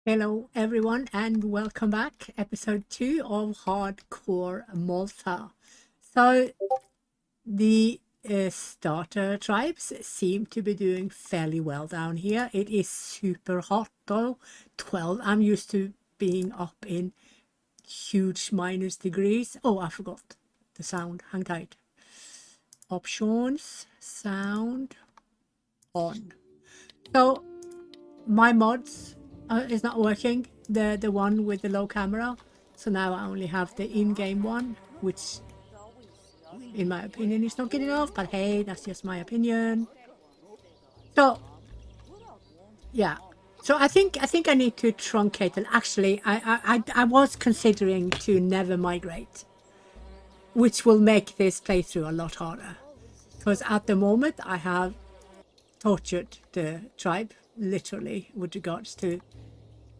Hello everyone and welcome back. Episode 2 of Hardcore Malta. So the starter tribes seem to be doing fairly well down here. It is super hot though. 12. I'm used to being up in huge minus degrees. Oh, I forgot the sound. Hang tight. Options, sound on. So my mods is not working, the one with the low camera, so now I only have the in-game one, which in my opinion is not good enough, but hey, that's just my opinion. So yeah, so I think I need to truncate it. Actually, I was considering to never migrate, which will make this playthrough a lot harder, because at the moment I have tortured the tribe literally with regards to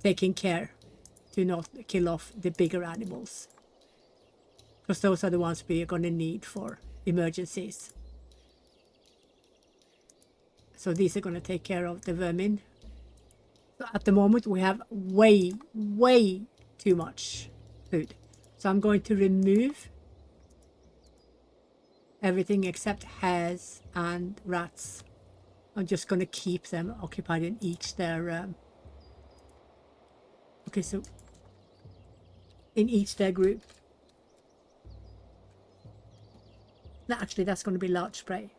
taking care to not kill off the bigger animals, because those are the ones we are going to need for emergencies. So these are going to take care of the vermin. So at the moment we have way too much food, so I'm going to remove everything except hares and rats. I'm just going to keep them occupied in each their okay, so in each their group. No, actually that's going to be large spray.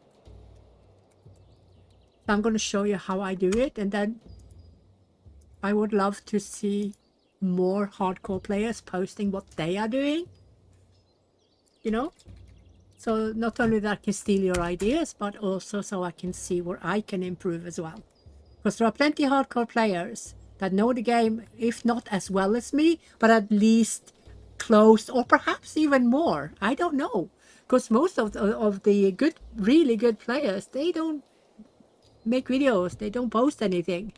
So I'm going to show you how I do it, and then I would love to see more hardcore players posting what they are doing, you know? So not only that I can steal your ideas, but also so I can see where I can improve as well. Because there are plenty of hardcore players that know the game, if not as well as me, but at least close, or perhaps even more. I don't know. Because most of the good, really good players, they don't make videos, they don't post anything.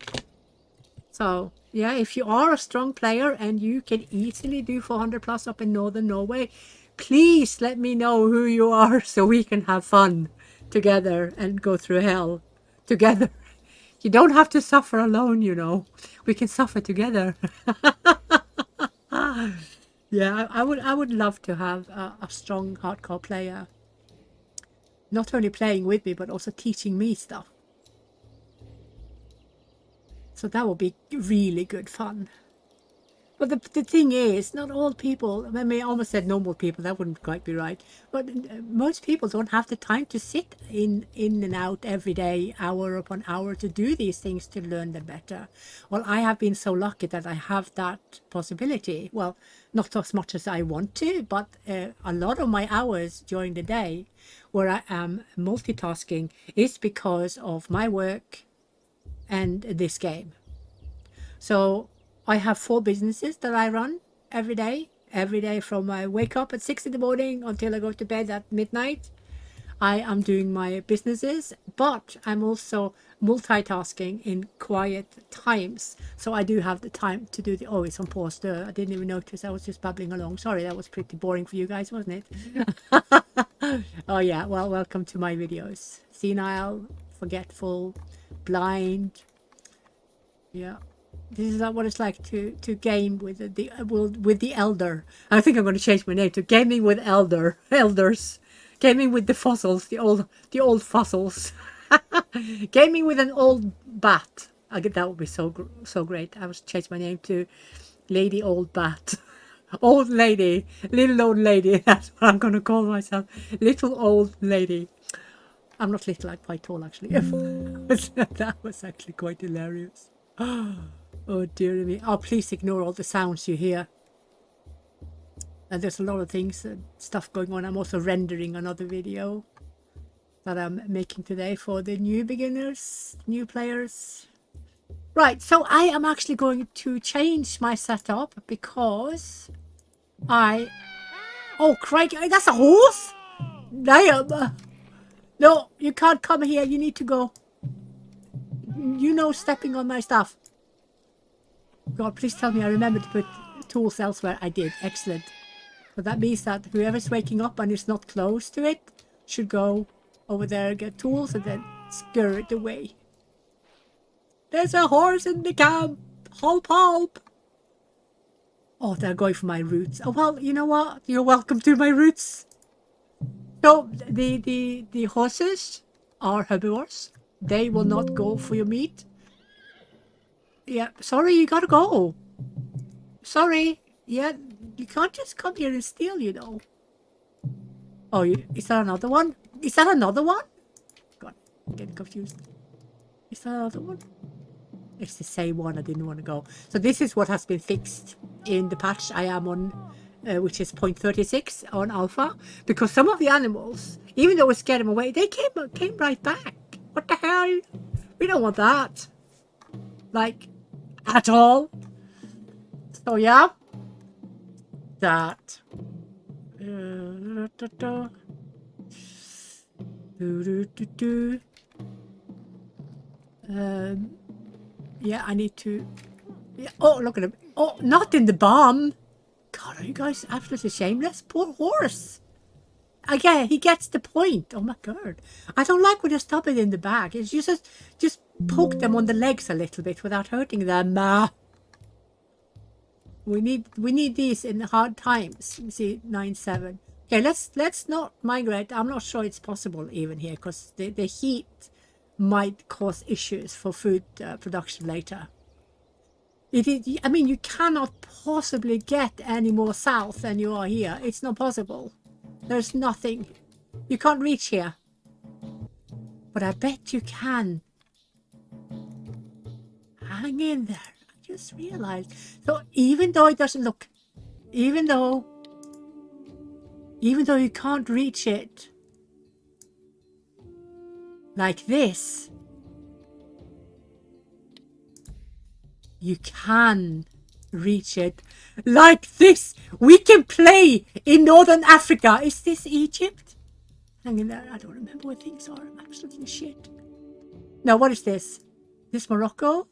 So yeah, if you are a strong player and you can easily do 400 plus up in northern Norway, please let me know who you are so we can have fun together and go through hell together. You don't have to suffer alone, you know. We can suffer together. Yeah, I would love to have a strong hardcore player, not only playing with me but also teaching me stuff. So that would be really good fun. But the thing is, not all people, I mean, I almost said normal people, that wouldn't quite be right. But most people don't have the time to sit in and out every day, hour upon hour, to do these things, to learn them better. Well, I have been so lucky that I have that possibility. Well, not as much as I want to, but a lot of my hours during the day where I am multitasking is because of my work and this game. So I have 4 businesses that I run every day from I wake up at 6 in the morning until I go to bed at midnight. I am doing my businesses, but I'm also multitasking in quiet times. So I do have the time to do the, oh, it's on pause. I didn't even notice. I was just babbling along. Sorry, that was pretty boring for you guys, wasn't it? Oh yeah, well, welcome to my videos. Senile, forgetful, blind. Yeah. This is what it's like to game with the elder. I think I'm going to change my name to gaming with elders, gaming with the fossils, the old fossils, gaming with an old bat. I get that would be so great. I would change my name to Lady Old Bat, old lady, little old lady. That's what I'm going to call myself, little old lady. I'm not little, I'm quite tall actually. That was actually quite hilarious. Oh dear me. Oh, please ignore all the sounds you hear. And there's a lot of things, stuff going on. I'm also rendering another video that I'm making today for the new beginners, new players. Right, so I am actually going to change my setup because oh crikey, that's a horse? Damn. No, you can't come here, you need to go. You know, stepping on my stuff. God, please tell me I remember to put tools elsewhere. I did. Excellent. But that means that whoever's waking up and is not close to it should go over there, get tools, and then scurry it away. There's a horse in the camp. Help. Oh, they're going for my roots. Oh, well, you know what? You're welcome to my roots. So the horses are herbivores. They will not go for your meat. Yeah, sorry, you gotta go. Sorry. Yeah, you can't just come here and steal, you know. Oh, is that another one? Is that another one? God, I'm getting confused. Is that another one? It's the same one. I didn't want to go. So this is what has been fixed in the patch I am on, which is 0.36 on alpha. Because some of the animals, even though we scared them away, they came right back. What the hell? We don't want that. Like, at all. So yeah. That. Yeah, I need to... Yeah. Oh, look at him. Oh, not in the bomb. God, are you guys absolutely shameless? Poor horse. Again, he gets the point. Oh my God. I don't like when you stop it in the back. It's just poke them on the legs a little bit without hurting them. We need these in hard times. You see, 9-7. Okay, let's not migrate. I'm not sure it's possible even here because the heat might cause issues for food production later. I mean, you cannot possibly get any more south than you are here. It's not possible. There's nothing. You can't reach here. But I bet you can. Hang in there. I just realized. So even though it doesn't look, even though you can't reach it like this, you can reach it like this. We can play in Northern Africa. Is this Egypt? Hang in there. I don't remember what things are. I'm absolutely shit. Now, what is this? This Morocco?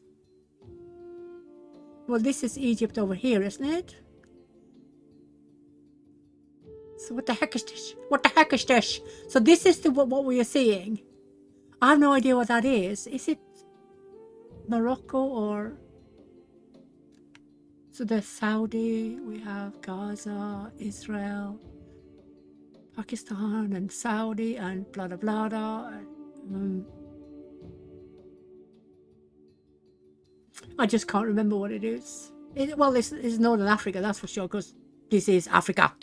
Well, this is Egypt over here, isn't it? So what the heck is this? What the heck is this? So this is what we are seeing. I have no idea what that is. Is it Morocco or... So there's Saudi, we have Gaza, Israel, Pakistan and Saudi and blah blah blah blah. I just can't remember what it is. Well, it's Northern Africa, that's for sure, because this is Africa.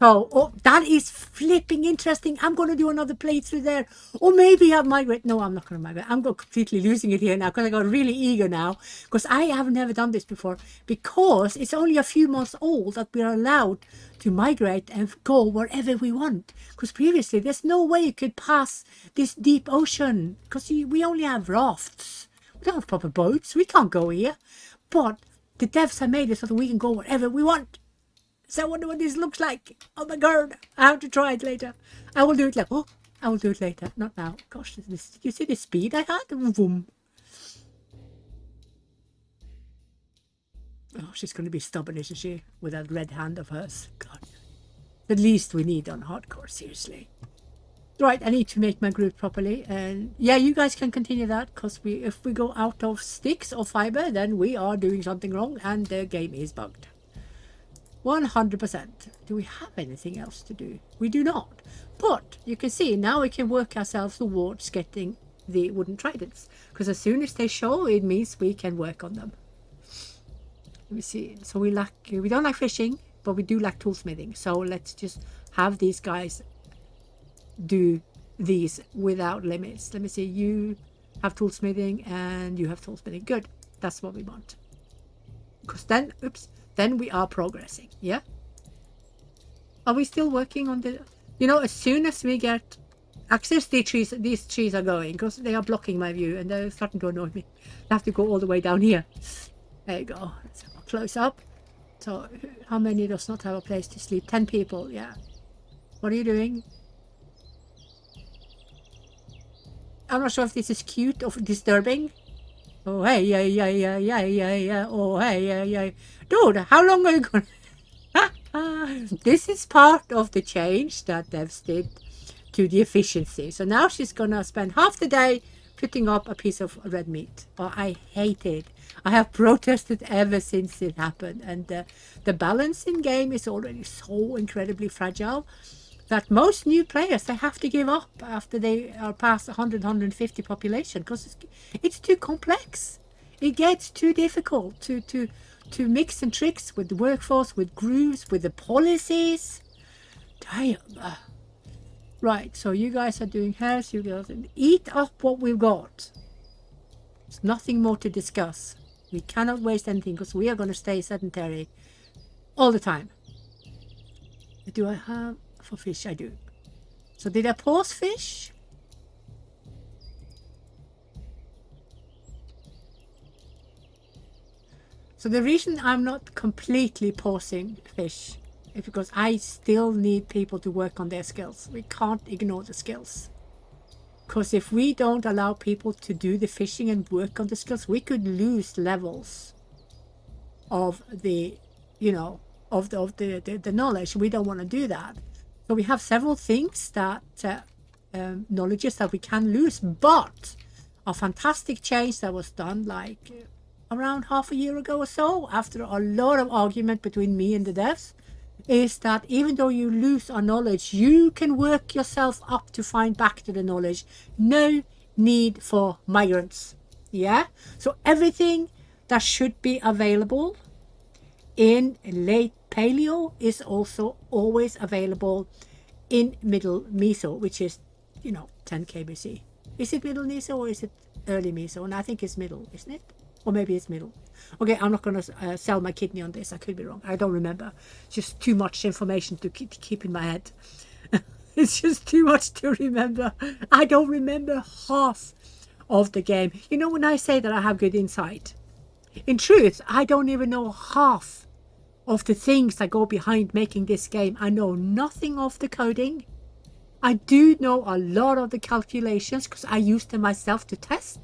So, oh, that is flipping interesting. I'm going to do another playthrough there. Or maybe I'll migrate. No, I'm not going to migrate. I'm completely losing it here now because I got really eager now. Because I have never done this before. Because it's only a few months old that we are allowed to migrate and go wherever we want. Because previously, there's no way you could pass this deep ocean. Because we only have rafts. We don't have proper boats. We can't go here. But the devs have made it so that we can go wherever we want. So I wonder what this looks like. Oh my God, I have to try it later. I will do it later. Oh, I will do it later. Not now. Gosh, did you see the speed I had? Vroom. Oh, she's going to be stubborn, isn't she? With that red hand of hers. God. The least we need on hardcore, seriously. Right, I need to make my group properly. And yeah, you guys can continue that. Because if we go out of sticks or fiber, then we are doing something wrong. And the game is bugged. 100%. Do we have anything else to do? We do not. But you can see now we can work ourselves towards getting the wooden tridents. Because as soon as they show, it means we can work on them. Let me see. So we don't like fishing, but we do like toolsmithing. So let's just have these guys do these without limits. Let me see. You have toolsmithing and you have toolsmithing. Good. That's what we want. Because then, oops. Then we are progressing, yeah? Are we still working on the... You know, as soon as we get access, these trees are going, because they are blocking my view, and they're starting to annoy me. I have to go all the way down here. There you go. Let's have a close up. So, how many does not have a place to sleep? 10 people, yeah. What are you doing? I'm not sure if this is cute or disturbing. Oh, hey, yeah. Oh, hey, yeah. Dude, how long are you going to... This is part of the change that devs did to the efficiency. So now she's going to spend half the day putting up a piece of red meat. Oh, I hate it. I have protested ever since it happened. And the balance in game is already so incredibly fragile that most new players, they have to give up after they are past 100-150 population, because it's too complex. It gets too difficult to mix and tricks with the workforce, with grooves, with the policies. Damn. Right, so you guys are doing hairs, you guys eat up what we've got. There's nothing more to discuss. We cannot waste anything because we are going to stay sedentary all the time. Do I have for fish? I do. So did I pause fish? So the reason I'm not completely pausing fish is because I still need people to work on their skills. We can't ignore the skills. Because if we don't allow people to do the fishing and work on the skills, we could lose levels of the, you know, of the knowledge. We don't want to do that. So we have several things that knowledges that we can lose, but a fantastic change that was done like around half a year ago or so, after a lot of argument between me and the devs, is that even though you lose our knowledge, you can work yourself up to find back to the knowledge. No need for migrants. Yeah, so everything that should be available in late paleo is also always available in middle meso, which is, you know, 10 kbc. Is it middle meso or is it early meso? And I think it's middle, isn't it? Or maybe it's middle. Okay, I'm not going to sell my kidney on this. I could be wrong. I don't remember. Just too much information to keep in my head. It's just too much to remember. I don't remember half of the game. You know, when I say that I have good insight, in truth, I don't even know half of the things that go behind making this game. I know nothing of the coding. I do know a lot of the calculations because I use them myself to test.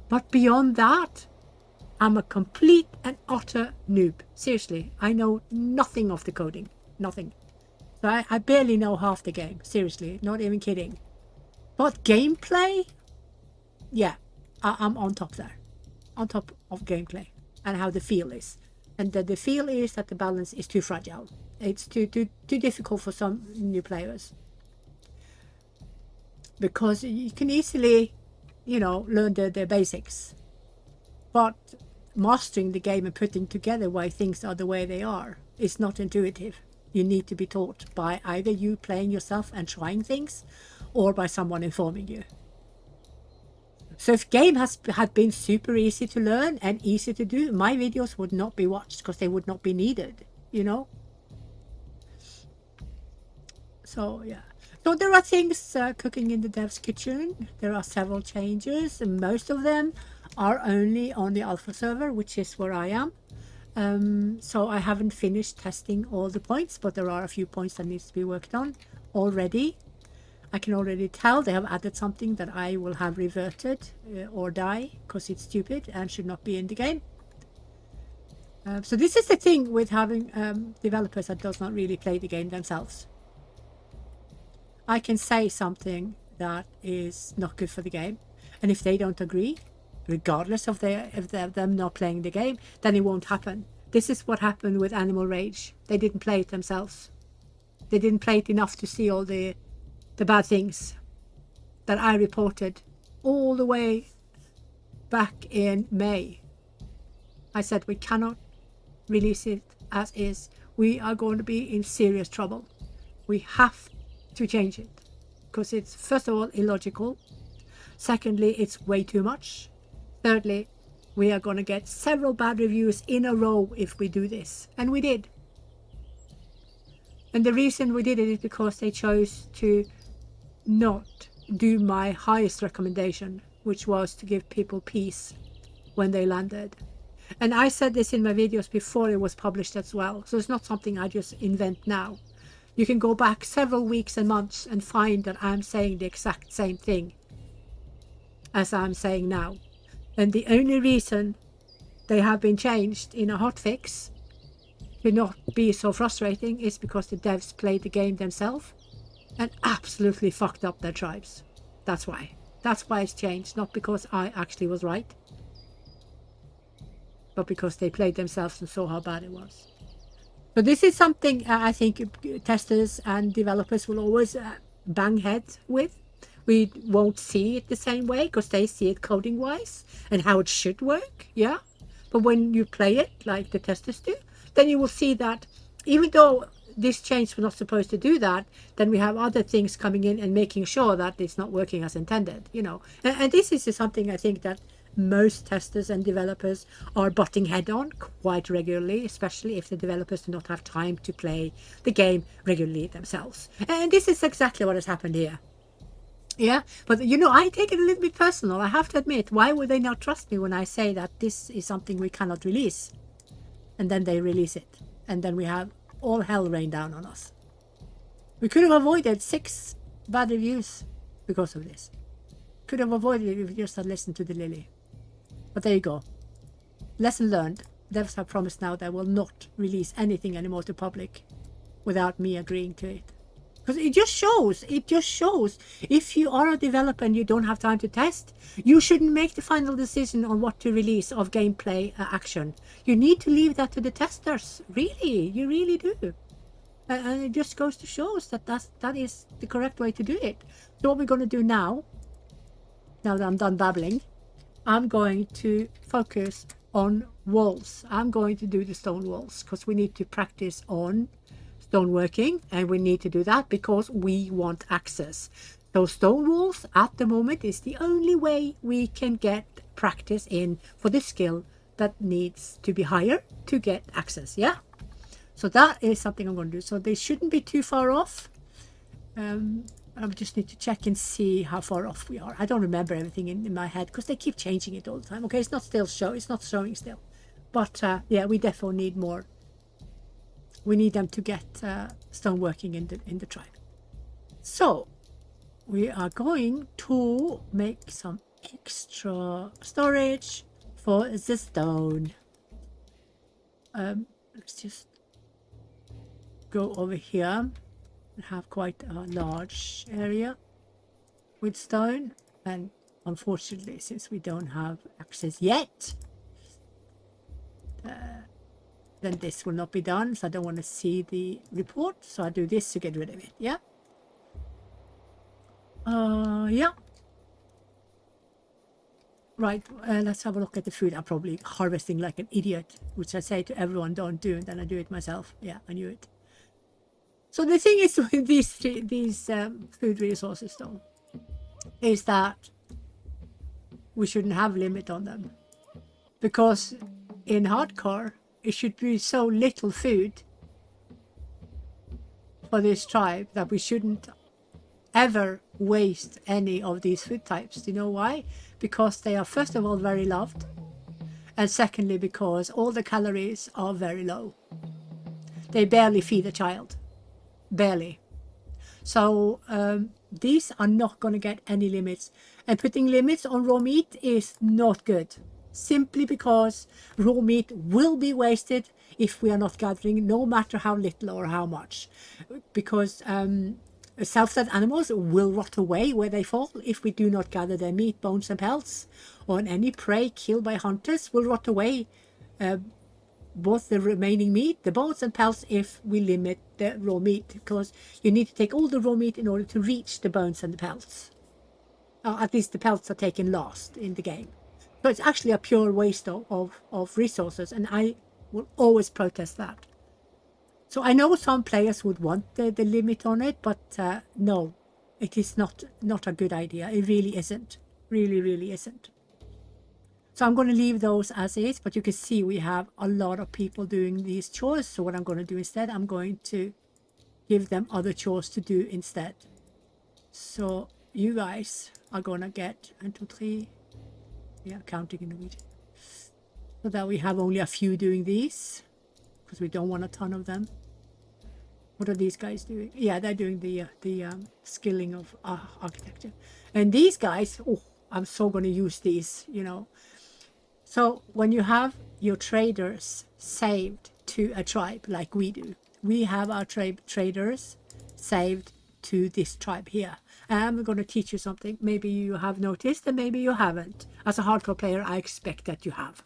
But beyond that, I'm a complete and utter noob. Seriously, I know nothing of the coding. Nothing. So I barely know half the game. Seriously, not even kidding. But gameplay, yeah, I'm on top there. On top of gameplay and how the feel is. And the feel is that the balance is too fragile. It's too difficult for some new players. Because you can easily, you know, learn the basics. But mastering the game and putting together why things are the way they are is not intuitive. You need to be taught by either you playing yourself and trying things, or by someone informing you. So if game had been super easy to learn and easy to do, my videos would not be watched because they would not be needed, you know. So yeah. So there are things cooking in the dev's kitchen. There are several changes, and most of them are only on the alpha server, which is where I am. So I haven't finished testing all the points, but there are a few points that needs to be worked on already. I can already tell they have added something that I will have reverted or die because it's stupid and should not be in the game. So this is the thing with having developers that does not really play the game themselves. I can say something that is not good for the game, and if they don't agree, regardless of them not playing the game, then it won't happen. This is what happened with Animal Rage. They didn't play it themselves. They didn't play it enough to see all the bad things that I reported all the way back in May. I said we cannot release it as is. We are going to be in serious trouble. We have to change it because it's, first of all, illogical. Secondly, it's way too much. Thirdly, we are going to get several bad reviews in a row if we do this. And we did. And the reason we did it is because they chose to not do my highest recommendation, which was to give people peace when they landed. And I said this in my videos before it was published as well. So it's not something I just invent now. You can go back several weeks and months and find that I'm saying the exact same thing as I'm saying now. And the only reason they have been changed in a hotfix to not be so frustrating is because the devs played the game themselves and absolutely fucked up their tribes. That's why. That's why it's changed, not because I actually was right, but because they played themselves and saw how bad it was. So this is something I think testers and developers will always bang heads with. We won't see it the same way because they see it coding wise and how it should work, yeah. But when you play it like the testers do, then you will see that even though this change was not supposed to do that, then we have other things coming in and making sure that it's not working as intended, you know. And this is something I think that most testers and developers are butting head on quite regularly, especially if the developers do not have time to play the game regularly themselves. And this is exactly what has happened here. Yeah, but you know, I take it a little bit personal. I have to admit, why would they not trust me when I say that this is something we cannot release? And then they release it. And then we have all hell rain down on us. We could have avoided 6 bad reviews because of this. Could have avoided it if we just had listened to the Lilly. But there you go. Lesson learned. Devs have promised now they will not release anything anymore to public without me agreeing to it. Because it just shows, if you are a developer and you don't have time to test, you shouldn't make the final decision on what to release of gameplay action. You need to leave that to the testers. Really, you really do. And it just goes to show that that is the correct way to do it. So what we're going to do now that I'm done babbling, I'm going to focus on walls. I'm going to do the stone walls because we need to practice on stoneworking, and we need to do that because we want access. So stone walls at the moment is the only way we can get practice in for the skill that needs to be higher to get access. Yeah, so that is something I'm going to do. So they shouldn't be too far off. I just need to check and see how far off we are. I don't remember everything in my head because they keep changing it all the time. Okay, it's not showing still, but yeah, we definitely need more. We need them to get stoneworking in the tribe. So we are going to make some extra storage for the stone. Let's just go over here and have quite a large area with stone. And unfortunately, since we don't have access yet, then this will not be done, so I don't want to see the report, so I do this to get rid of it. Yeah. Yeah. Right, let's have a look at the food. I'm probably harvesting like an idiot, which I say to everyone don't do, and then I do it myself. Yeah, I knew it. So the thing is with these food resources though, is that we shouldn't have limit on them, because in hardcore it should be so little food for this tribe that we shouldn't ever waste any of these food types. Do you know why? Because they are first of all very loved, and secondly because all the calories are very low. They barely feed a child, barely. So these are not going to get any limits, and putting limits on raw meat is not good, simply because raw meat will be wasted if we are not gathering, no matter how little or how much, because self-fed animals will rot away where they fall if we do not gather their meat, bones and pelts, or any prey killed by hunters will rot away, both the remaining meat, the bones and pelts, if we limit the raw meat, because you need to take all the raw meat in order to reach the bones and the pelts. At least the pelts are taken last in the game. So it's actually a pure waste of resources, and I will always protest that. So I know some players would want the limit on it, but no, it is not a good idea. It really isn't. Really isn't. So I'm going to leave those as is, but you can see we have a lot of people doing these chores. So what I'm going to do instead, I'm going to give them other chores to do instead. So you guys are going to get 1, 2, 3, yeah, counting in Norwegian, so that we have only a few doing these, because we don't want a ton of them. What are these guys doing? Yeah, they're doing the skilling of architecture. And these guys, oh, I'm so going to use these, you know. So when you have your traders saved to a tribe like we do, we have our traders saved to this tribe here. I'm going to teach you something. Maybe you have noticed and maybe you haven't. As a hardcore player, I expect that you have.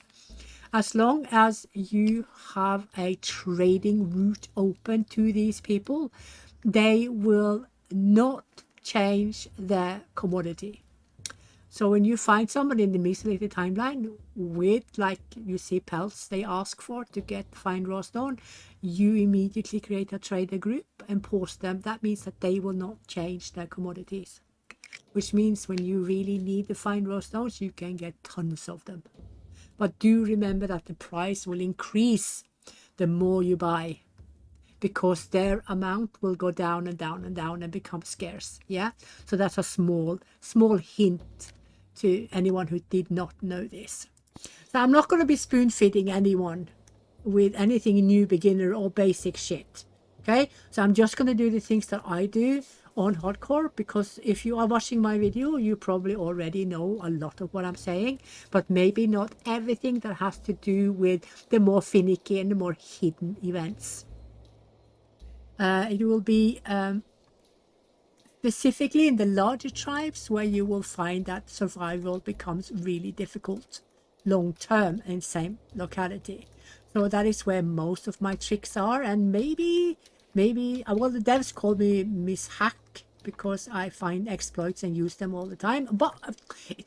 As long as you have a trading route open to these people, they will not change their commodity. So when you find somebody in the mesolytic timeline with, like you see pelts they ask for to get fine raw stone, you immediately create a trader group and post them. That means that they will not change their commodities, which means when you really need the fine raw stones, you can get tons of them. But do remember that the price will increase the more you buy, because their amount will go down and down and down and become scarce. Yeah, so that's a small hint to anyone who did not know this. So I'm not going to be spoon feeding anyone with anything new, beginner or basic shit. Okay, so I'm just going to do the things that I do on hardcore, because if you are watching my video, you probably already know a lot of what I'm saying, but maybe not everything that has to do with the more finicky and the more hidden events. It will be specifically in the larger tribes where you will find that survival becomes really difficult long term in same locality. So that is where most of my tricks are, and maybe well, the devs call me Miss Hack because I find exploits and use them all the time. But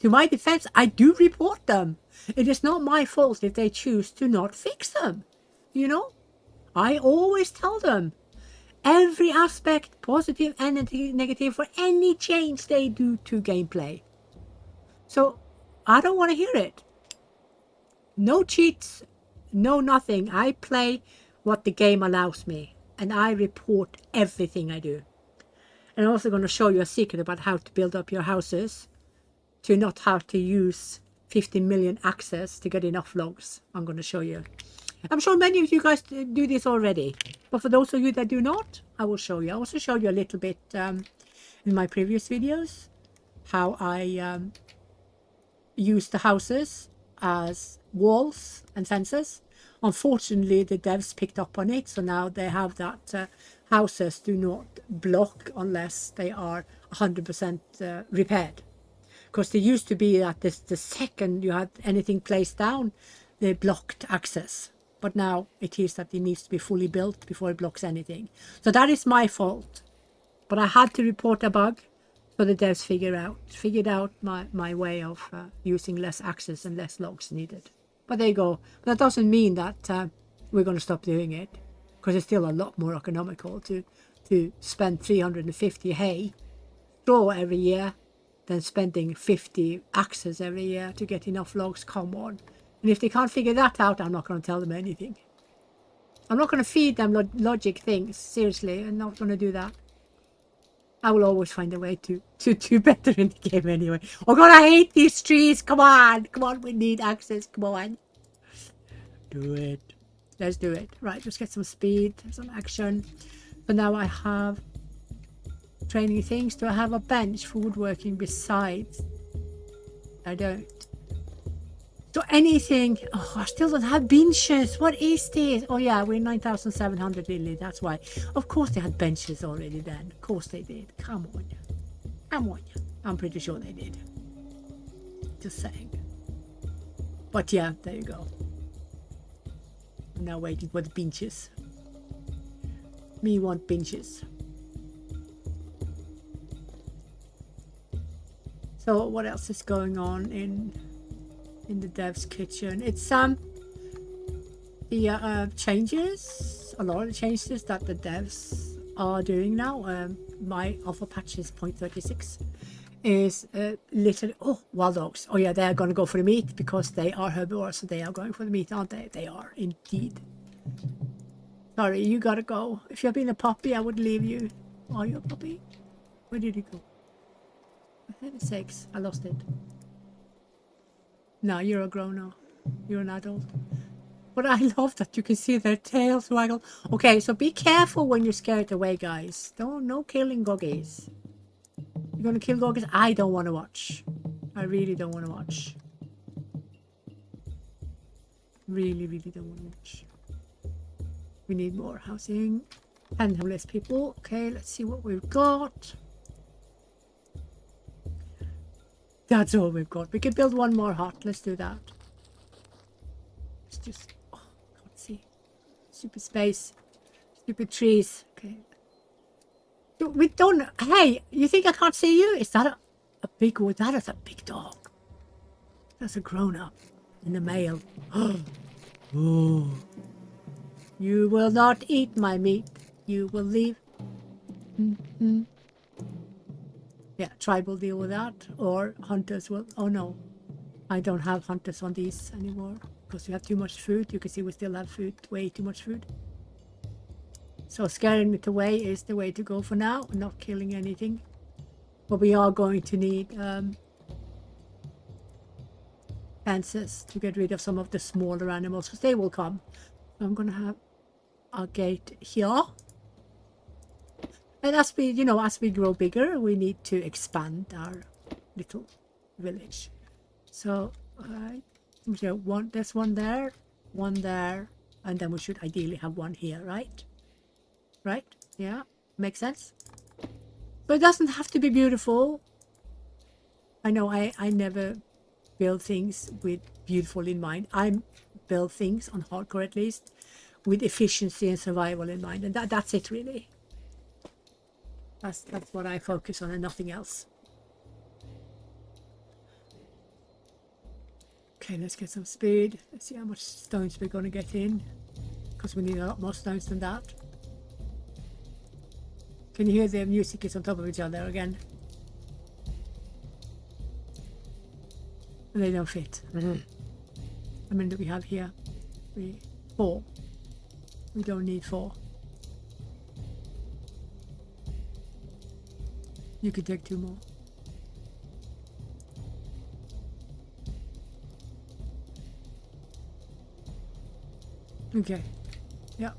to my defense, I do report them. It is not my fault if they choose to not fix them. You know, I always tell them every aspect, positive and negative, for any change they do to gameplay. So I don't want to hear it. No cheats, no nothing. I play what the game allows me, and I report everything I do. And I'm also going to show you a secret about how to build up your houses to not have to use 15 million axes to get enough logs. I'm going to show you. I'm sure many of you guys do this already, but for those of you that do not, I will show you. I also showed you a little bit in my previous videos how I use the houses as walls and fences. Unfortunately, the devs picked up on it, so now they have that houses do not block unless they are 100% repaired. Because they used to be that the second you had anything placed down, they blocked access. But now it is that it needs to be fully built before it blocks anything. So that is my fault. But I had to report a bug, so the devs figured out my way of using less access and less logs needed. But there you go. But that doesn't mean that we're going to stop doing it, because it's still a lot more economical to spend 350 hay straw every year than spending 50 axes every year to get enough logs. Come on. And if they can't figure that out, I'm not going to tell them anything. I'm not going to feed them logic things. Seriously, I'm not going to do that. I will always find a way to do better in the game anyway. Oh God, I hate these trees. Come on, we need access. Come on. Do it. Let's do it. Right, let's get some speed, some action. But now I have training things. Do I have a bench for woodworking besides? I don't. So anything. Oh, I still don't have benches. What is this? Oh yeah, we're 9,700 Lilly. That's why. Of course they had benches already then. Of course they did. Come on. Come on. I'm pretty sure they did. Just saying. But yeah, there you go. I'm now waiting for the benches. Me want benches. So what else is going on in the devs kitchen? It's the changes, a lot of the changes that the devs are doing now. My alpha patch is 0.36 is literally, oh, wild dogs. Oh yeah, they are going to go for the meat because they are herbivores, so they are going for the meat, aren't they? They are indeed. Sorry, you gotta go. If you've been a puppy, I would leave you. Are you a puppy? Where did you go? For heaven's sakes, I lost it. No, you're a grown-up. You're an adult. But I love that you can see their tails waggle. Okay, so be careful when you're scared away, guys. No killing goggies. You're gonna kill goggies? I don't want to watch. I really don't want to watch. Really don't want to watch. We need more housing and homeless people. Okay, let's see what we've got. That's all we've got. We can build one more hut. Let's do that. It's just, oh, can't see. Stupid space. Stupid trees. Okay. We don't, hey, you think I can't see you? Is that a big, that is a big dog. That's a grown-up in the male. Oh. You will not eat my meat. You will leave. Mm-hmm. Yeah, tribe will deal with that. Or hunters will. Oh no, I don't have hunters on these anymore because we have too much food. You can see we still have food, way too much food. So scaring it away is the way to go for now, not killing anything. But we are going to need fences to get rid of some of the smaller animals because they will come. So I'm going to have a gate here. And as we, as we grow bigger, we need to expand our little village. So, there's one there, and then we should ideally have one here, right? Right? Yeah, makes sense. But it doesn't have to be beautiful. I know I never build things with beautiful in mind. I build things, on hardcore at least, with efficiency and survival in mind, and that's it really. That's what I focus on and nothing else. Okay, let's get some speed. Let's see how much stones we're going to get in, because we need a lot more stones than that. Can you hear the music is on top of each other again? And they don't fit. How many do we have here? 4. We don't need 4. You could take 2 more. Okay. Yeah.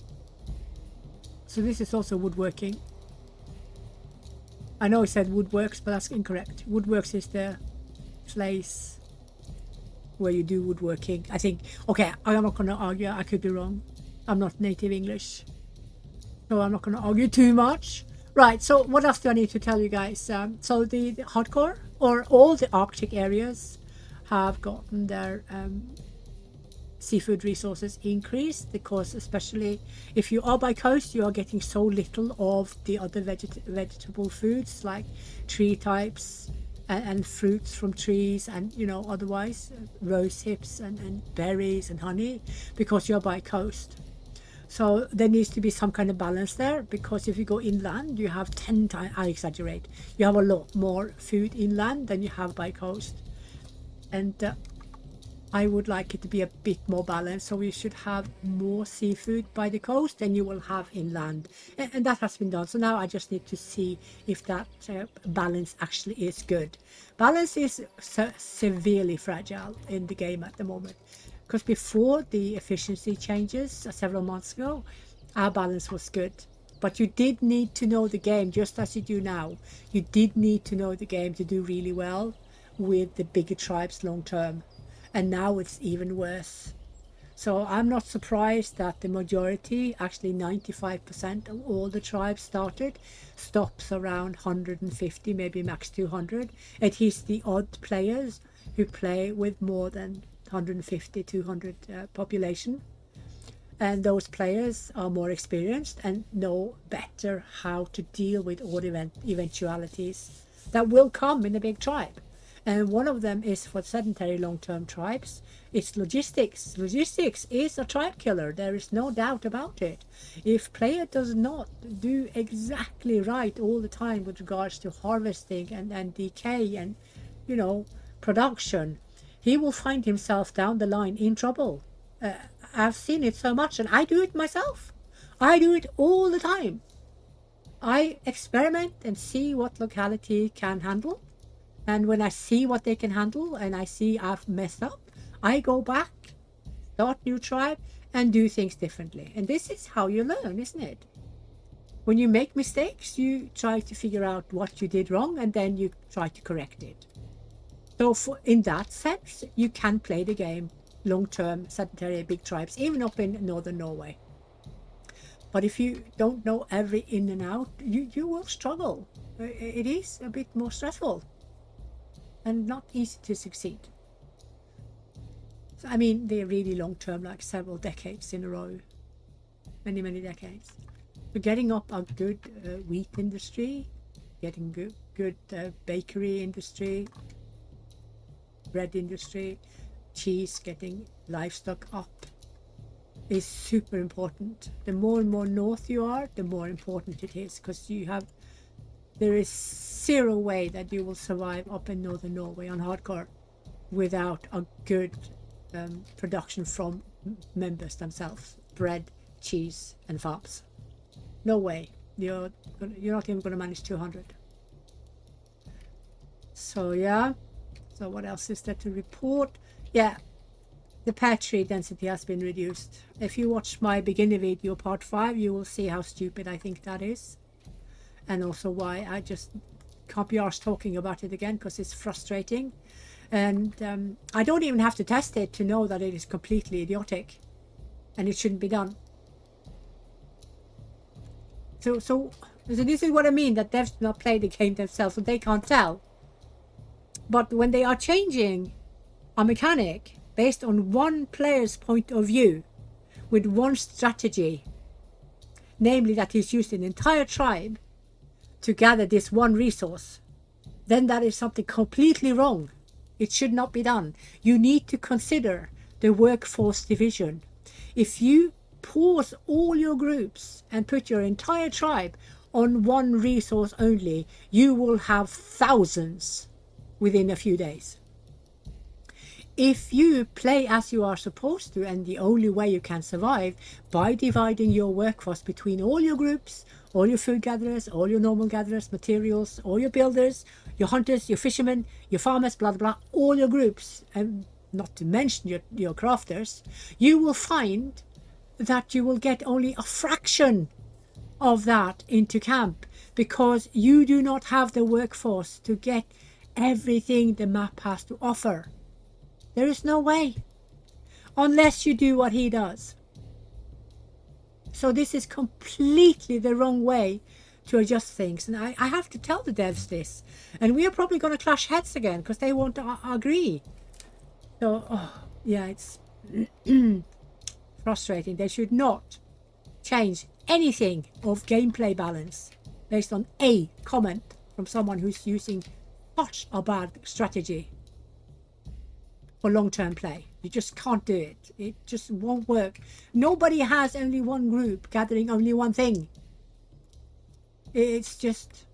So this is also woodworking. I know it said woodworks, but that's incorrect. Woodworks is the place where you do woodworking. I think, okay, I'm not going to argue. I could be wrong. I'm not native English. So I'm not going to argue too much. Right, so what else do I need to tell you guys? So the hardcore, or all the Arctic areas, have gotten their seafood resources increased, because especially if you are by coast, you are getting so little of the other vegetable foods like tree types and fruits from trees, and otherwise rose hips and berries and honey, because you're by coast. So there needs to be some kind of balance there, because if you go inland, you have 10 times, I exaggerate, you have a lot more food inland than you have by coast. And I would like it to be a bit more balanced, so we should have more seafood by the coast than you will have inland, and that has been done. So now I just need to see if that balance actually is good. Balance is severely fragile in the game at the moment, because before the efficiency changes several months ago, our balance was good. But you did need to know the game, just as you do now. You did need to know the game to do really well with the bigger tribes long term. And now it's even worse. So I'm not surprised that the majority, actually 95% of all the tribes stops around 150, maybe max 200. It is the odd players who play with more than 150, 200 population. And those players are more experienced and know better how to deal with all eventualities that will come in a big tribe. And one of them is for sedentary long-term tribes. It's logistics. Logistics is a tribe killer. There is no doubt about it. If player does not do exactly right all the time with regards to harvesting and decay and, production, he will find himself down the line in trouble. I've seen it so much, and I do it myself. I do it all the time. I experiment and see what locality can handle. And when I see what they can handle and I see I've messed up, I go back, start new tribe, and do things differently. And this is how you learn, isn't it? When you make mistakes, you try to figure out what you did wrong, and then you try to correct it. So in that sense, you can play the game long-term, sedentary, big tribes, even up in northern Norway. But if you don't know every in and out, you will struggle. It is a bit more stressful. and not easy to succeed. So, I mean, they're really long term, like several decades in a row, many decades. So getting up a good wheat industry, getting good bakery industry, bread industry, cheese, getting livestock up is super important. The more and more north you are, the more important it is, because there is zero way that you will survive up in northern Norway on hardcore without a good production from members themselves, bread, cheese and farms. No way. You're not even going to manage 200. So yeah, so what else is there to report? Yeah, the patch tree density has been reduced. If you watch my beginner video part 5, you will see how stupid I think that is, and also why I just can't be arsed talking about it again, because it's frustrating. And I don't even have to test it to know that it is completely idiotic and it shouldn't be done. So this is what I mean, that devs do not play the game themselves, so they can't tell. But when they are changing a mechanic based on one player's point of view with one strategy, namely that he's used an entire tribe to gather this one resource, then that is something completely wrong. It should not be done. You need to consider the workforce division. If you pause all your groups and put your entire tribe on one resource only, you will have thousands within a few days. If you play as you are supposed to, and the only way you can survive by dividing your workforce between all your groups, all your food gatherers, all your normal gatherers, materials, all your builders, your hunters, your fishermen, your farmers, blah blah blah, all your groups, and not to mention your crafters, you will find that you will get only a fraction of that into camp, because you do not have the workforce to get everything the map has to offer. There is no way, unless you do what he does. So this is completely the wrong way to adjust things, and I have to tell the devs this, and we are probably going to clash heads again because they won't agree. So yeah, it's frustrating. They should not change anything of gameplay balance based on a comment from someone who's using such a bad strategy for long-term play. You just can't do it. It just won't work. Nobody has only one group gathering only one thing. It's just,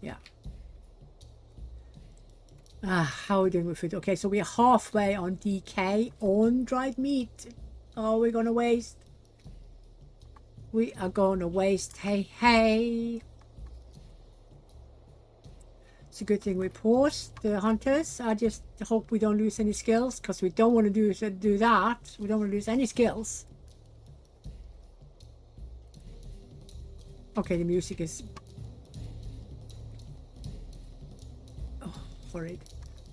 yeah. How are we doing with food? Okay, so we're halfway on DK on dried meat. Oh, we're gonna waste. We are gonna waste. Hey. It's a good thing we paused the hunters. I just hope we don't lose any skills, because we don't want to do that. We don't want to lose any skills. Okay, the music is horrid.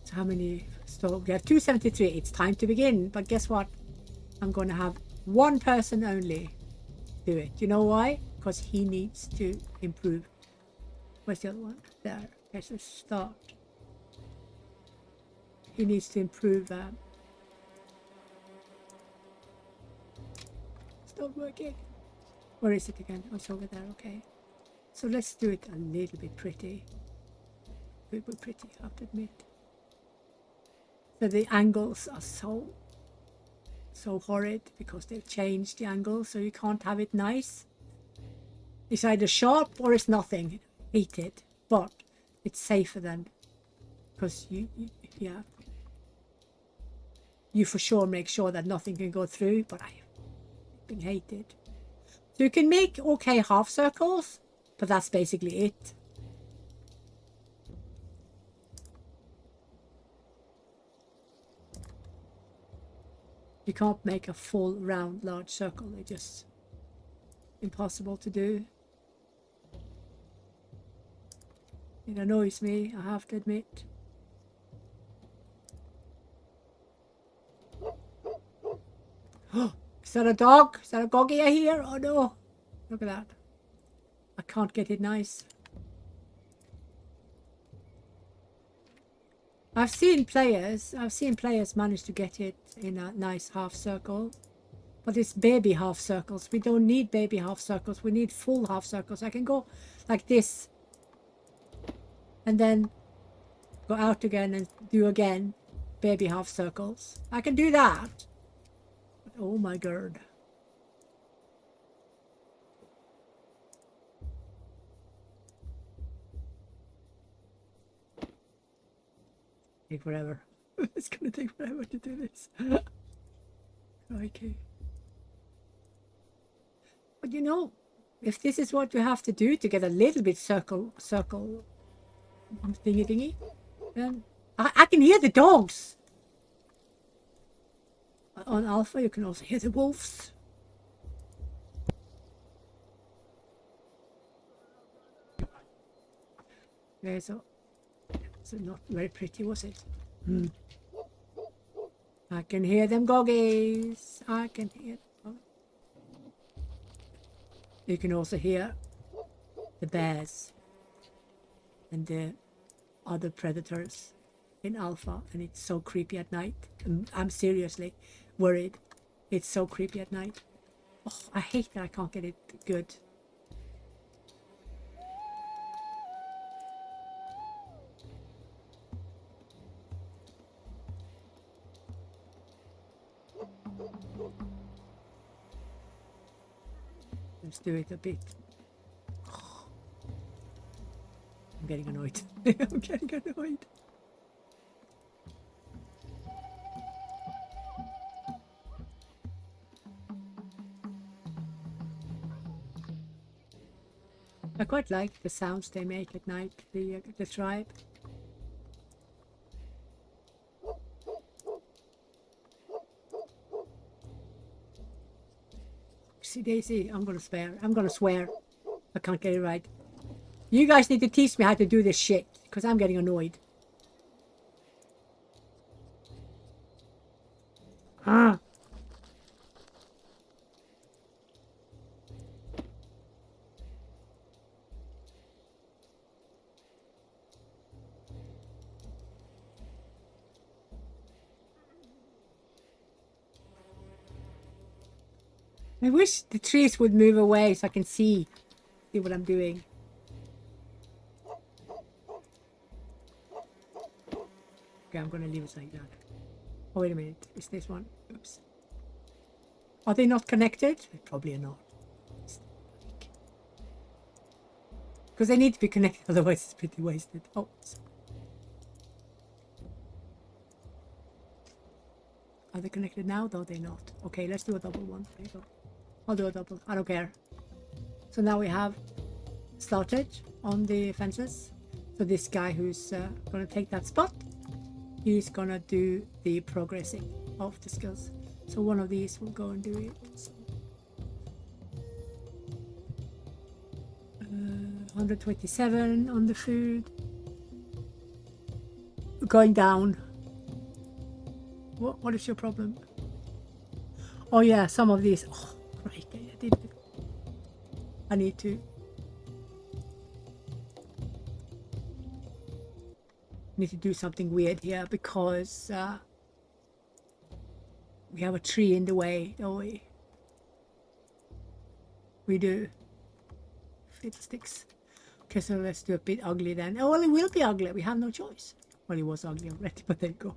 So how many? So we have 273. It's time to begin. But guess what? I'm going to have one person only do it. You know why? Because he needs to improve. Where's the other one? There. There's a start. He needs to improve. It's not working. Where is it again? Oh, it's over there. Okay. So let's do it a little bit pretty. A little bit pretty, I have to admit. So the angles are so horrid because they've changed the angle, so you can't have it nice. It's either sharp or it's nothing. Hate it, but it's safer than, because you for sure make sure that nothing can go through. But I hate it. So you can make okay half circles, but that's basically it. You can't make a full round large circle. It's just impossible to do. It annoys me, I have to admit. Is that a dog? Is that a doggy I hear? Oh no. Look at that. I can't get it nice. I've seen players manage to get it in a nice half circle, but it's baby half circles. We don't need baby half circles. We need full half circles. I can go like this and then go out again and do again baby half circles. I can do that. But oh my god. Take forever. It's gonna take forever to do this. Okay. But you know, if this is what you have to do to get a little bit circle thingy, then I can hear the dogs. On Alpha, you can also hear the wolves. Okay, so not very pretty, was it? I can hear them goggies. I can hear them. You can also hear the bears and the other predators in Alpha, and it's so creepy at night. I'm seriously worried. It's so creepy at night. Oh, I hate that I can't get it good. Let's do it a bit. Oh, I'm getting annoyed. I'm getting annoyed. I quite like the sounds they make at night, the tribe. See, Daisy, I'm gonna swear. I can't get it right. You guys need to teach me how to do this shit, because I'm getting annoyed. Ah. I wish the trees would move away so I can see what I'm doing. Okay, I'm gonna leave it like that. Oh, wait a minute. Is this one? Oops. Are they not connected? They probably are not. Because they need to be connected, otherwise it's pretty wasted. Oh. Are they connected now? No, they're not. Okay, let's do a double one. There you go. I'll do a double. I don't care. So now we have started on the fences. So this guy who's going to take that spot, he's going to do the progressing of the skills. So one of these will go and do it. So, 127 on the food. Going down. What is your problem? Oh yeah, some of these. Oh, right. I need to do something weird here because we have a tree in the way, don't we? We do. Fiddlesticks. Okay, so let's do a bit ugly then. Oh, well, it will be ugly. We have no choice. Well, it was ugly already, but there you go.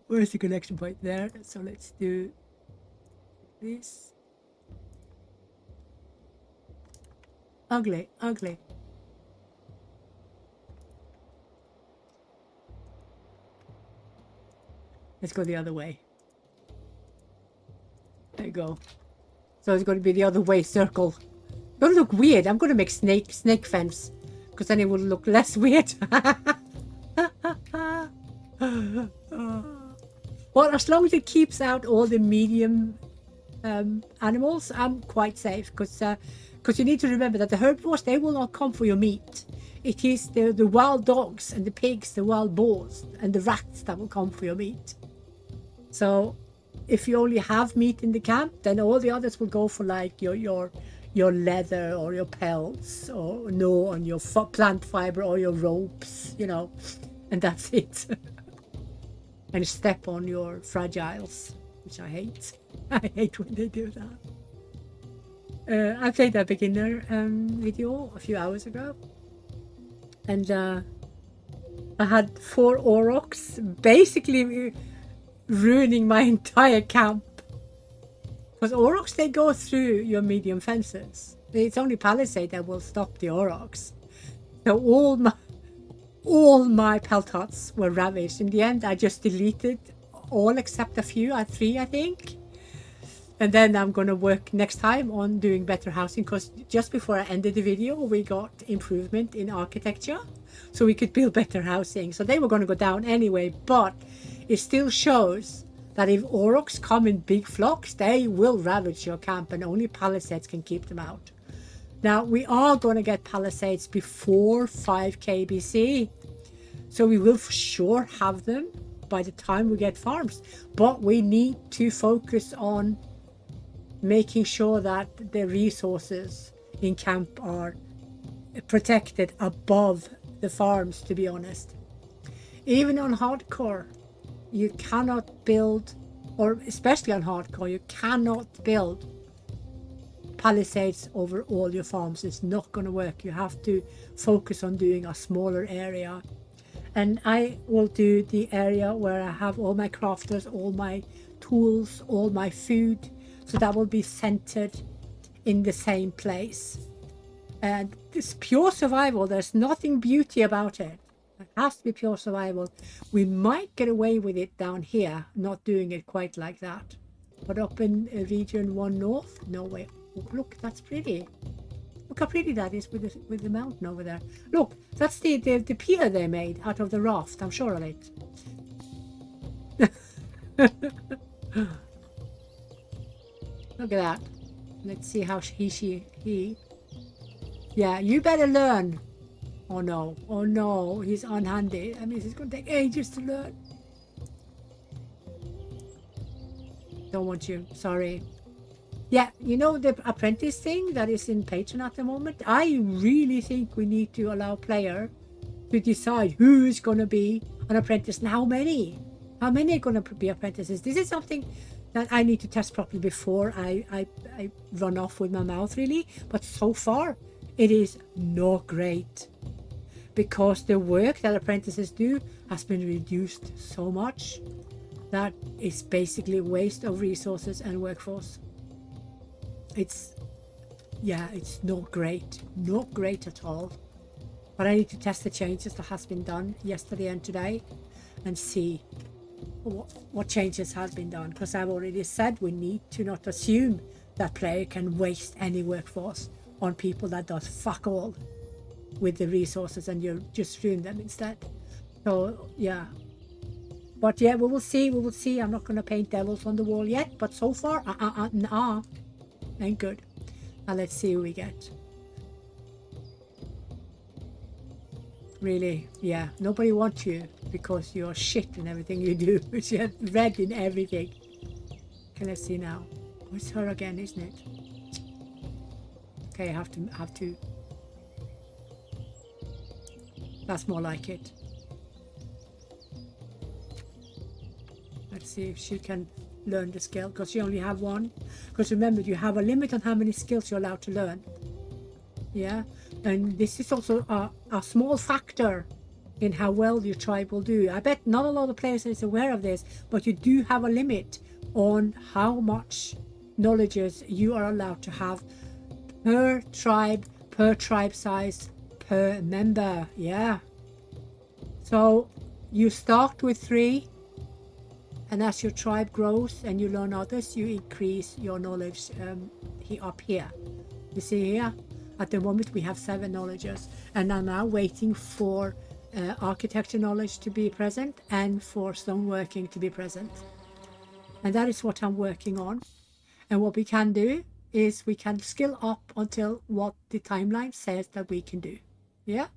Where's the connection point there? So let's do this. Ugly, ugly. Let's go the other way. There you go. So it's going to be the other way circle. Don't look weird. I'm going to make snake fence because then it will look less weird. Well, as long as it keeps out all the medium animals, I'm quite safe because you need to remember that the herbivores, they will not come for your meat. It is the wild dogs and the pigs, the wild boars and the rats that will come for your meat. So if you only have meat in the camp, then all the others will go for like your your leather or your pelts, or no on your plant fiber or your ropes, you know, and that's it. And step on your fragiles, which I hate. I hate when they do that. I played that beginner video a few hours ago, and I had 4 aurochs basically ruining my entire camp. Because aurochs, they go through your medium fences. It's only palisade that will stop the aurochs. So all my pelt huts were ravaged. In the end, I just deleted all except a few, 3 I think. And then I'm going to work next time on doing better housing, because just before I ended the video, we got improvement in architecture. So we could build better housing. So they were going to go down anyway, but it still shows that if aurochs come in big flocks, they will ravage your camp, and only palisades can keep them out. Now, we are going to get palisades before 5k BC. So we will for sure have them by the time we get farms. But we need to focus on making sure that the resources in camp are protected above the farms, to be honest. Even on hardcore, you cannot build, or especially on hardcore, you cannot build palisades over all your farms. It's not going to work. You have to focus on doing a smaller area. And I will do the area where I have all my crafters, all my tools, all my food. So that will be centered in the same place. And it's pure survival. There's nothing beauty about it. It has to be pure survival. We might get away with it down here, not doing it quite like that. But up in region 1 north, no way. Oh, look, that's pretty. Look how pretty that is with the mountain over there. Look, that's the pier they made out of the raft. I'm sure of it. Look at that. Let's see how he. Yeah, you better learn. Oh no, he's unhandy. I mean, it's going to take ages to learn. Don't want you, sorry. Yeah, you know the apprentice thing that is in Patreon at the moment? I really think we need to allow player to decide who's going to be an apprentice and how many. How many are going to be apprentices? This is something that I need to test properly before I run off with my mouth, really. But so far, it is not great. Because the work that apprentices do has been reduced so much that it's basically waste of resources and workforce. It's not great at all. But I need to test the changes that has been done yesterday and today and see what changes has been done, because I've already said we need to not assume that player can waste any workforce on people that does fuck all with the resources, and you just ruin them instead. So yeah, but yeah, we will see. I'm not going to paint devils on the wall yet, but so far ain't good. Now let's see who we get. Really, yeah, nobody wants you because you're shit in everything you do. You're red in everything. Okay, let's see now. Oh, it's her again, isn't it? Okay, I have to. That's more like it. Let's see if she can learn the skill, because you only have one. Because remember, you have a limit on how many skills you're allowed to learn. Yeah, and this is also a small factor in how well your tribe will do. I bet not a lot of players is aware of this, but you do have a limit on how much knowledges you are allowed to have per tribe size, per member. Yeah, so you start with 3, and as your tribe grows and you learn others, you increase your knowledge up here. You see here, at the moment we have 7 knowledges, and I'm now waiting for architecture knowledge to be present and for stoneworking to be present. And that is what I'm working on. And what we can do is we can skill up until what the timeline says that we can do. Yeah,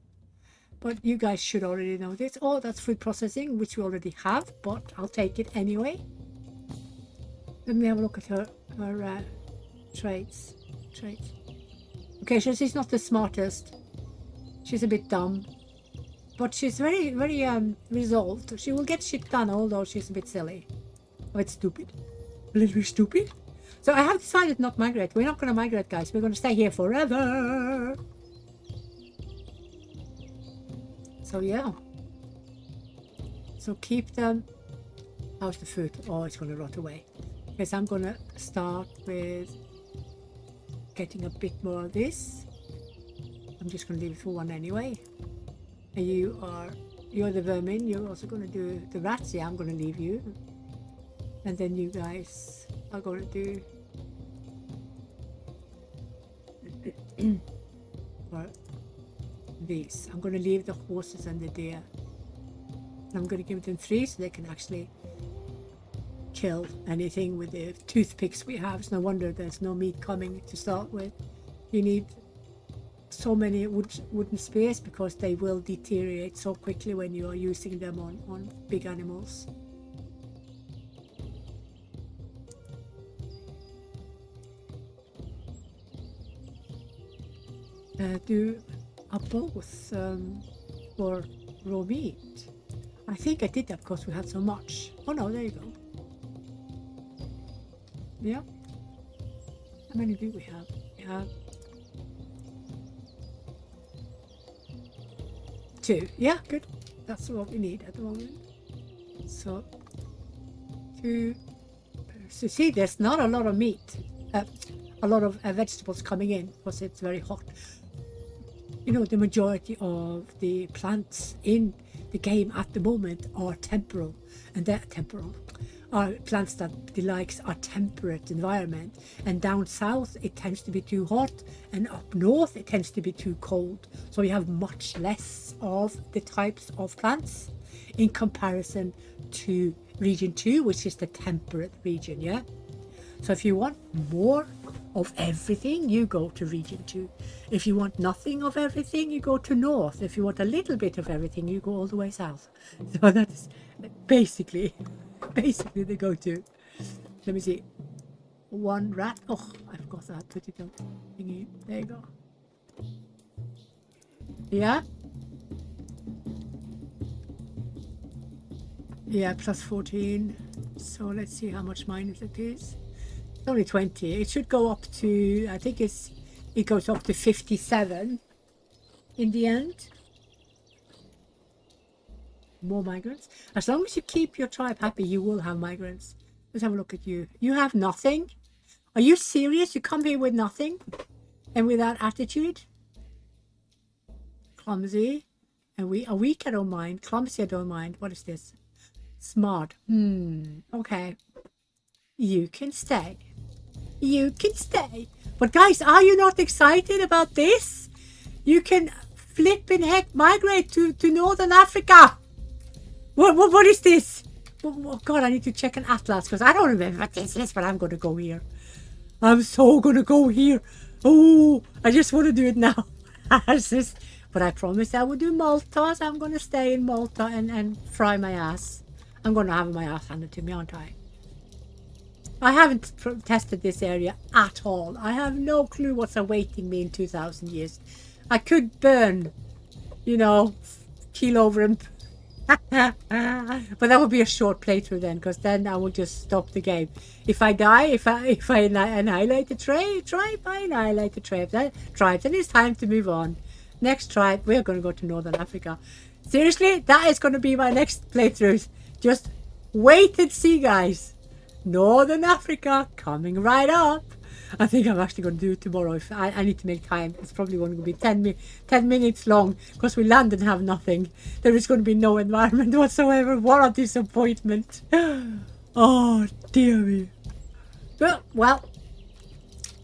but you guys should already know this. Oh, that's food processing, which we already have, but I'll take it anyway. Let me have a look at her traits. Okay, so she's not the smartest. She's a bit dumb. But she's very, very resolved. She will get shit done, although she's a bit silly. A bit stupid. A little bit stupid. So I have decided not to migrate. We're not going to migrate, guys. We're going to stay here forever. So yeah. So keep them. How's the food? Oh, it's going to rot away. Because I'm going to start with getting a bit more of this. I'm just going to leave it for one anyway. And you're the vermin. You're also going to do the rats. Yeah, I'm going to leave you. And then you guys are going to do or these. I'm going to leave the horses and the deer. And I'm going to give them 3 so they can actually kill anything with the toothpicks we have. It's no wonder there's no meat coming to start with. You need so many wooden spears because they will deteriorate so quickly when you are using them on big animals. Are both for raw meat? I think I did that because we had so much. Oh no, there you go. Yeah. How many do we have? We have 2. Yeah, good. That's what we need at the moment. So 2. So see, there's not a lot of meat, a lot of vegetables coming in because it's very hot. You know, the majority of the plants in the game at the moment are temporal, and they're temporal. Are plants that likes a temperate environment, and down south it tends to be too hot, and up north it tends to be too cold. So we have much less of the types of plants in comparison to region 2, which is the temperate region. Yeah. So if you want more of everything, you go to region 2. If you want nothing of everything, you go to north. If you want a little bit of everything, you go all the way south. So that is basically the go-to. Let me see. 1 rat. Oh, I forgot that. Put it on thingy. There you go. Yeah. Yeah, plus 14. So let's see how much minus it is. It's only 20. It should go up to, I think it goes up to 57 in the end. More migrants. As long as you keep your tribe happy, you will have migrants. Let's have a look at you. You have nothing? Are you serious? You come here with nothing? And with that attitude? Clumsy. And weak, I don't mind. Clumsy, I don't mind. What is this? Smart. Okay. You can stay. You can stay. But guys, are you not excited about this? You can flipping heck migrate to Northern Africa. What is this? Oh God, I need to check an atlas because I don't remember what this is, but I'm going to go here. I'm so going to go here. Oh, I just want to do it now. But I promised I would do Malta, so I'm going to stay in Malta and fry my ass. I'm going to have my ass handed to me, aren't I? I haven't tested this area at all. I have no clue what's awaiting me in 2,000 years. I could burn, you know, keel over and... but that would be a short playthrough then, because then I will just stop the game. If I die, if I annihilate the tribe, I annihilate the tribe. Then it's time to move on. Next tribe, we're going to go to Northern Africa. Seriously, that is going to be my next playthrough. Just wait and see, guys. Northern Africa coming right up. I think I'm actually going to do it tomorrow. If I need to make time. It's probably going to be 10 minutes long because we land and have nothing. There is going to be no environment whatsoever. What a disappointment. Oh, dear me. Well,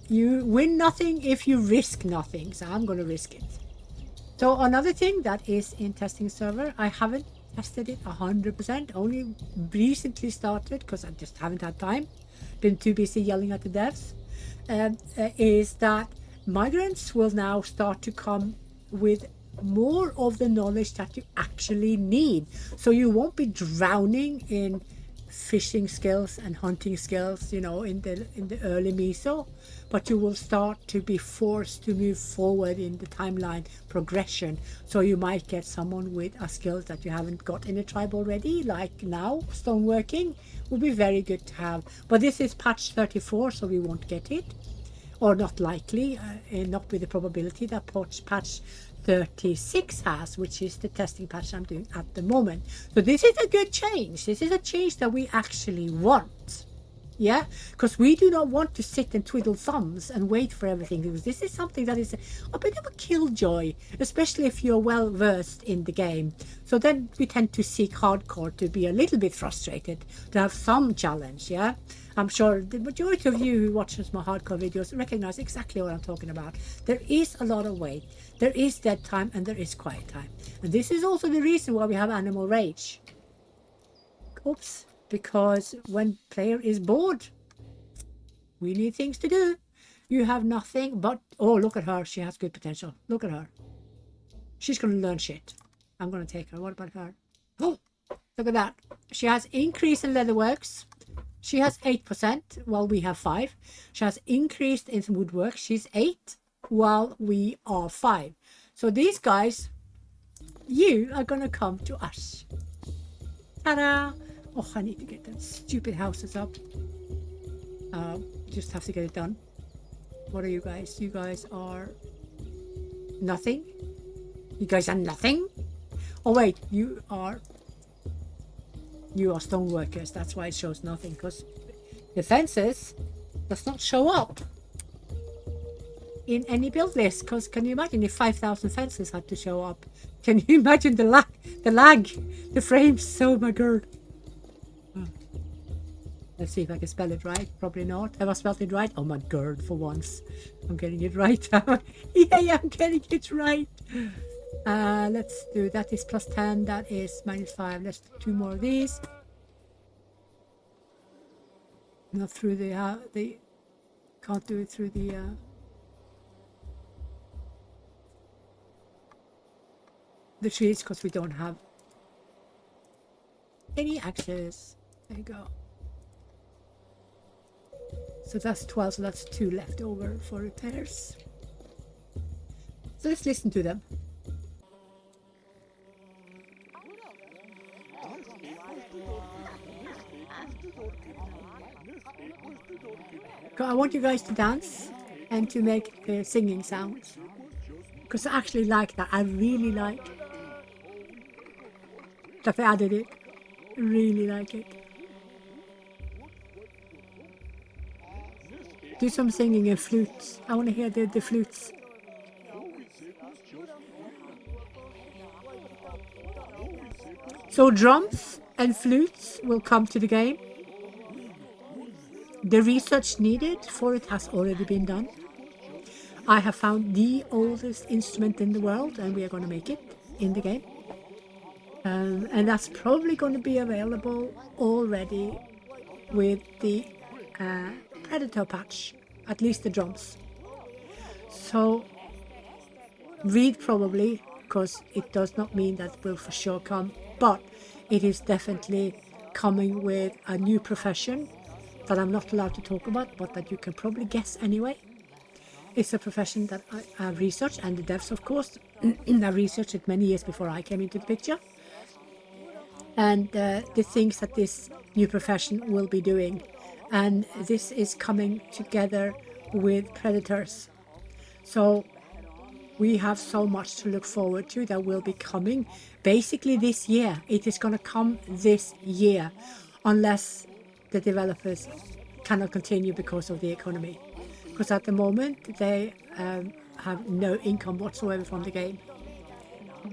you win nothing if you risk nothing. So I'm going to risk it. So another thing that is in testing server, I haven't tested it 100%. Only recently started because I just haven't had time. Been too busy yelling at the devs. Is that migrants will now start to come with more of the knowledge that you actually need. So you won't be drowning in fishing skills and hunting skills, you know, in the early meso, but you will start to be forced to move forward in the timeline progression. So you might get someone with a skill that you haven't got in a tribe already, like now stoneworking would be very good to have. But this is patch 34, so we won't get it, or not likely, not with the probability that patch 36 has, which is the testing patch I'm doing at the moment. So this is a good change. This is a change that we actually want. Yeah, because we do not want to sit and twiddle thumbs and wait for everything, because this is something that is a bit of a killjoy, especially if you're well versed in the game. So then we tend to seek hardcore to be a little bit frustrated, to have some challenge. Yeah, I'm sure the majority of you who watches my hardcore videos recognize exactly what I'm talking about. There is a lot of wait, there is dead time, and there is quiet time, and this is also the reason why we have animal rage. Oops. Because when player is bored, we need things to do. You have nothing but, oh, look at her. She has good potential. Look at her. She's going to learn shit. I'm going to take her. What about her? Oh, look at that. She has increase in leatherworks. She has 8%, while we have 5. She has increased in woodwork. She's 8, while we are 5. So these guys, you are going to come to us. Ta-da! Oh, I need to get that stupid houses up. Just have to get it done. What are you guys? You guys are nothing? You guys are nothing? Oh wait, you are stone workers. That's why it shows nothing, because the fences does not show up in any build list. Because can you imagine if 5,000 fences had to show up? Can you imagine the lag, the frames? Oh my god. Let's see if I can spell it right. Probably not. Have I spelled it right? Oh my god, for once. I'm getting it right. Yeah, I'm getting it right. Let's do, that is plus 10. That is minus 5. Let's do 2 more of these. Not through the can't do it through the trees, because we don't have any access. There you go. So that's 12, so that's 2 left over for repairs. So let's listen to them. I want you guys to dance and to make the singing sounds, because I actually like that. I really like that they added it. Really like it. Do some singing and flutes. I want to hear the flutes. So drums and flutes will come to the game. The research needed for it has already been done. I have found the oldest instrument in the world, and we are going to make it in the game. And that's probably going to be available already with the Predator patch, at least the drums. So read probably, because it does not mean that will for sure come, but it is definitely coming with a new profession that I'm not allowed to talk about, but that you can probably guess anyway. It's a profession that I have researched, and the devs, of course, I researched it many years before I came into the picture. And the things that this new profession will be doing. And this is coming together with Predators. So we have so much to look forward to that will be coming basically this year. It is going to come this year, unless the developers cannot continue because of the economy. Because at the moment they have no income whatsoever from the game.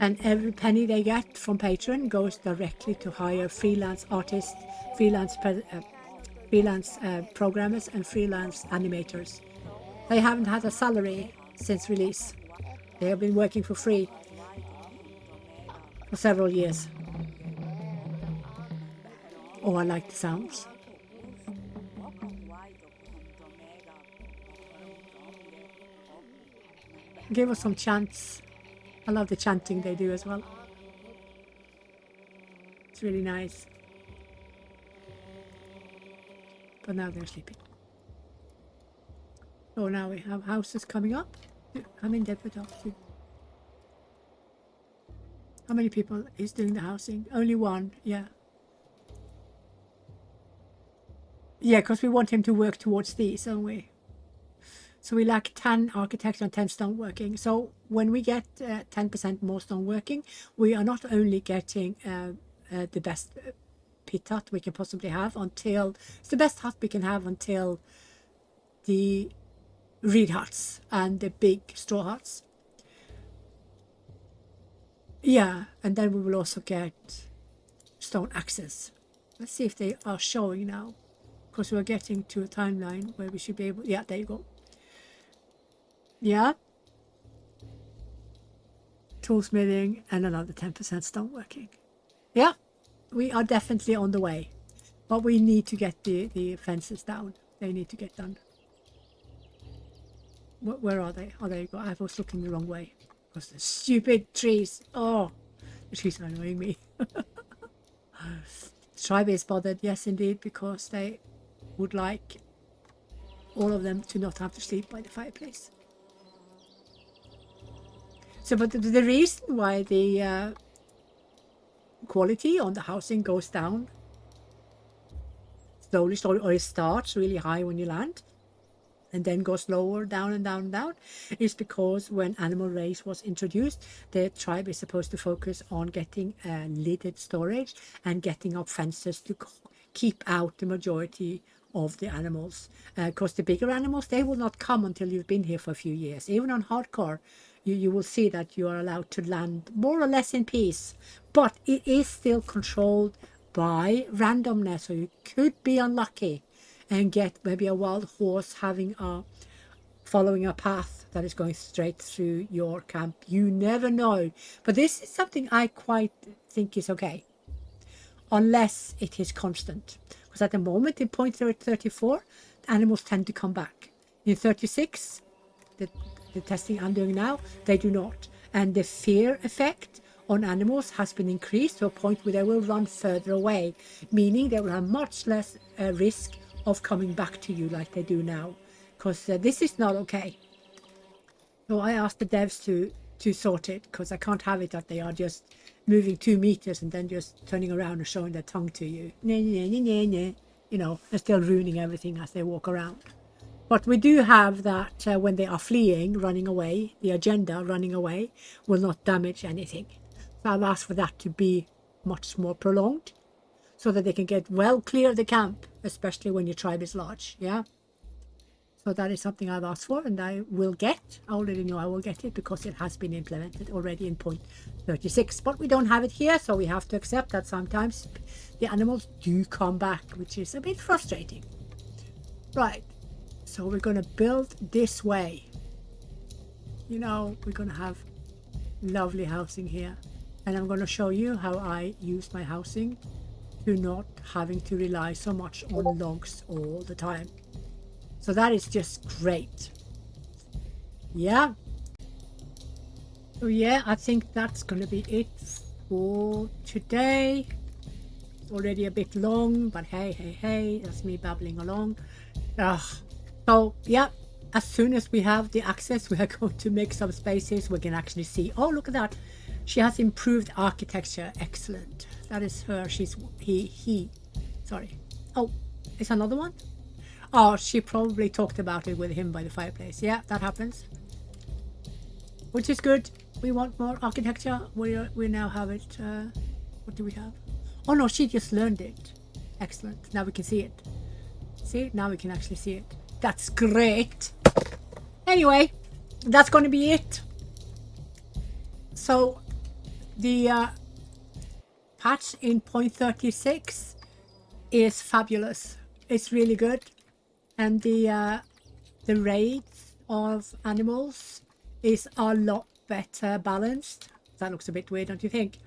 And every penny they get from Patreon goes directly to hire freelance artists, freelance programmers, and freelance animators. They haven't had a salary since release. They have been working for free for several years. Oh, I like the sounds. Give us some chants. I love the chanting they do as well. It's really nice. but now they're sleeping. So now we have houses coming up. How many did we talk to? How many people is doing the housing? Only one, yeah. Yeah, because we want him to work towards these, don't we? So we lack 10 architecture and 10 stoneworking. So when we get 10% more stoneworking, we are not only getting the best pit hut we can possibly have until, it's the best hut we can have until the reed huts and the big straw huts. Yeah, and then we will also get stone axes. Let's see if they are showing now, because we're getting to a timeline where we should be able, yeah, there you go. Yeah, toolsmithing and another 10% stoneworking. Yeah, we are definitely on the way, but we need to get the fences down. They need to get done. Where are they? Oh, there you go. I was looking the wrong way because the stupid trees. Oh, the trees are annoying me. The tribe is bothered, yes indeed, because they would like all of them to not have to sleep by the fireplace. So, but the reason why the quality on the housing goes down slowly, or it starts really high when you land and then goes lower, down and down and down, is because when animal race was introduced, the tribe is supposed to focus on getting lidded storage and getting up fences to keep out the majority of the animals. Because the bigger animals, they will not come until you've been here for a few years. Even on hardcore, you will see that you are allowed to land more or less in peace, but it is still controlled by randomness, so you could be unlucky and get maybe a wild horse following a path that is going straight through your camp. You never know. But this is something I quite think is okay, unless it is constant. Because at the moment in point 34, animals tend to come back. In 36, the testing I'm doing now, they do not. And the fear effect on animals has been increased to a point where they will run further away, meaning they will have much less risk of coming back to you like they do now, because this is not okay. So I asked the devs to sort it, because I can't have it that they are just moving 2 meters and then just turning around and showing their tongue to you. You know, they're still ruining everything as they walk around. But we do have that when they are fleeing, running away, the agenda running away will not damage anything. So I've asked for that to be much more prolonged, so that they can get well clear of the camp, especially when your tribe is large. Yeah. So that is something I've asked for, and I will get. I already know I will get it because it has been implemented already in point 36. But we don't have it here, so we have to accept that sometimes the animals do come back, which is a bit frustrating. Right. So we're going to build this way. You know, we're going to have lovely housing here. And I'm going to show you how I use my housing to not having to rely so much on logs all the time. So that is just great. Yeah. So yeah, I think that's going to be it for today. It's already a bit long, but hey, that's me babbling along. So yeah, as soon as we have the access, we are going to make some spaces we can actually see. Oh, look at that. She has improved architecture. Excellent. That is her. He. Sorry. Oh, it's another one? Oh, she probably talked about it with him by the fireplace. Yeah, that happens. Which is good. We want more architecture. We now have it. What do we have? Oh no, she just learned it. Excellent. Now we can see it. See, now we can actually see it. That's great. Anyway, that's going to be it. So the patch in point 36 is fabulous. It's really good, and the rates of animals is a lot better balanced. That looks a bit weird, don't you think?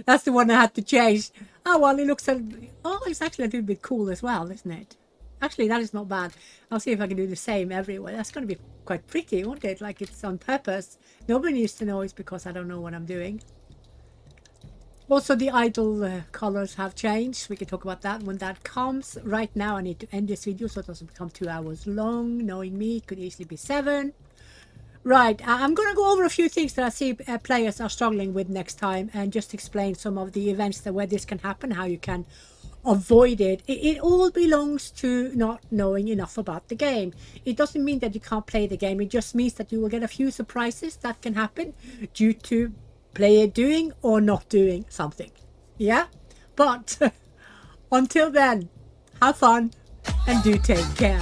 That's the one I had to change. Oh well, it looks it's actually a little bit cool as well, isn't it? Actually, that is not bad. I'll see if I can do the same everywhere. That's going to be quite pretty, won't it? Like it's on purpose. Nobody needs to know it's because I don't know what I'm doing. Also, the idle colors have changed. We can talk about that when that comes. Right now, I need to end this video so it doesn't become 2 hours long. Knowing me, it could easily be 7. Right, I'm going to go over a few things that I see players are struggling with next time, and just explain some of the events that where this can happen, how you can avoid it. It all belongs to not knowing enough about the game. It doesn't mean that you can't play the game. It just means that you will get a few surprises that can happen due to player doing or not doing something. Yeah, but until then, have fun and do take care.